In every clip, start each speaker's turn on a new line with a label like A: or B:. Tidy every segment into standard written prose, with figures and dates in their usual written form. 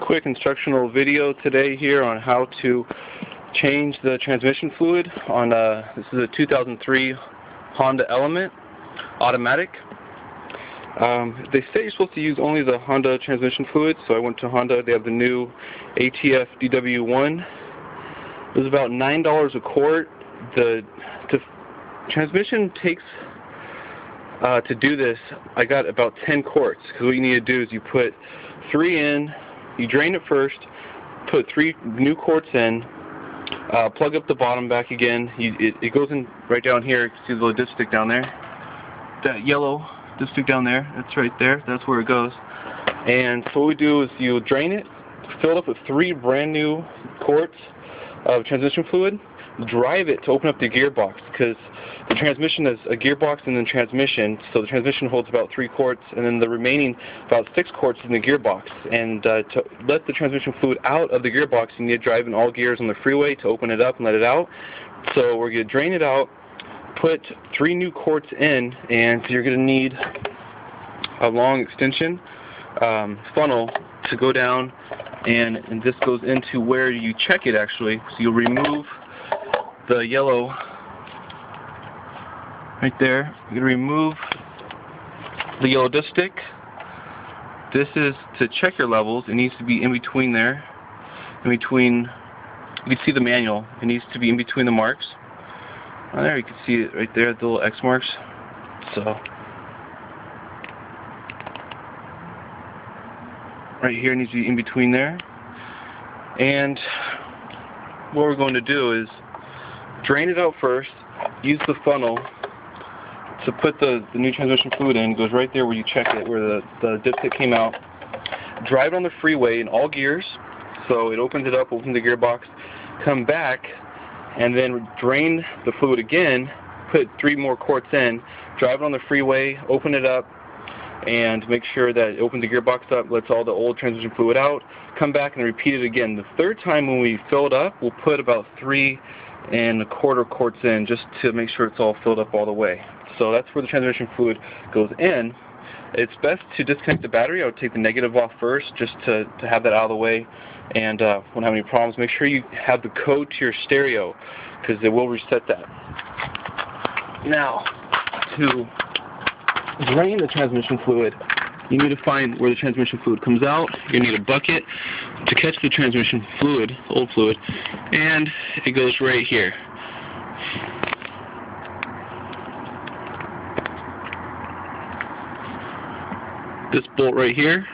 A: Quick instructional video today here on how to change the transmission fluid on this is a 2003 Honda Element automatic. They say you're supposed to use only the Honda transmission fluid, so I went to Honda. They have the new ATF DW1. It was about $9 a quart. The transmission takes to do this, I got about 10 quarts, because what you need to do is you put 3 in, you drain it first, put 3 new quarts in, plug up the bottom back again. It goes in right down here. You can see the little dipstick down there. That yellow dipstick down there, that's right there. That's where it goes. And so what we do is you drain it, fill it up with 3 brand new quarts of transmission fluid, drive it to open up the gearbox, because the transmission is a gearbox and then transmission, so the transmission holds about 3 quarts, and then the remaining about 6 quarts in the gearbox. And to let the transmission fluid out of the gearbox, you need to drive in all gears on the freeway to open it up and let it out. So we're going to drain it out, put 3 new quarts in, and you're going to need a long extension funnel to go down, and this goes into where you check it actually. So you'll remove the yellow right there. You're going to remove the yellow dipstick. This is to check your levels. It needs to be in between there. In between, you can see the manual. It needs to be in between the marks. There you can see it right there, the little X marks. So right here needs to be in between there. And what we're going to do is drain it out first, use the funnel to put the new transmission fluid in. It goes right there where you check it, where the dipstick came out. Drive it on the freeway in all gears, so it opens it up, opens the gearbox, come back, and then drain the fluid again, put 3 more quarts in, drive it on the freeway, open it up, and make sure that it opens the gearbox up, lets all the old transmission fluid out, come back and repeat it again. The third time when we fill it up, we'll put about 3 1/4 quarts in, just to make sure it's all filled up all the way. So that's where the transmission fluid goes in. It's best to disconnect the battery. I would take the negative off first, just to have that out of the way, and won't have any problems. Make sure you have the code to your stereo, because it will reset that. Now, to drain the transmission fluid, you need to find where the transmission fluid comes out. You need a bucket to catch the transmission fluid, old fluid, and it goes right here. This bolt right here,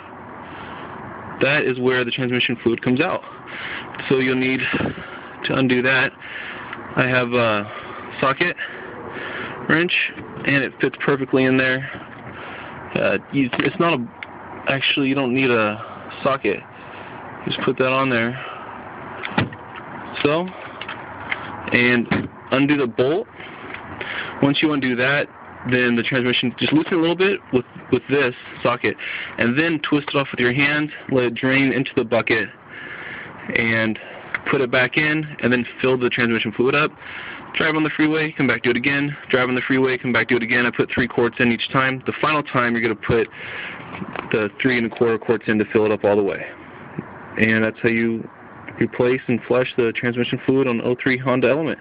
A: that is where the transmission fluid comes out. So you'll need to undo that. I have a socket wrench, and it fits perfectly in there. It's not actually, you don't need a socket. Just put that on there. So, and undo the bolt. Once you undo that, then the transmission, just loosen it a little bit with this socket, and then twist it off with your hand, let it drain into the bucket, and put it back in, and then fill the transmission fluid up. Drive on the freeway, come back, do it again. Drive on the freeway, come back, do it again. I put 3 quarts in each time. The final time, you're going to put the 3 1/4 quarts in to fill it up all the way. And that's how you replace and flush the transmission fluid on the 03 Honda Element.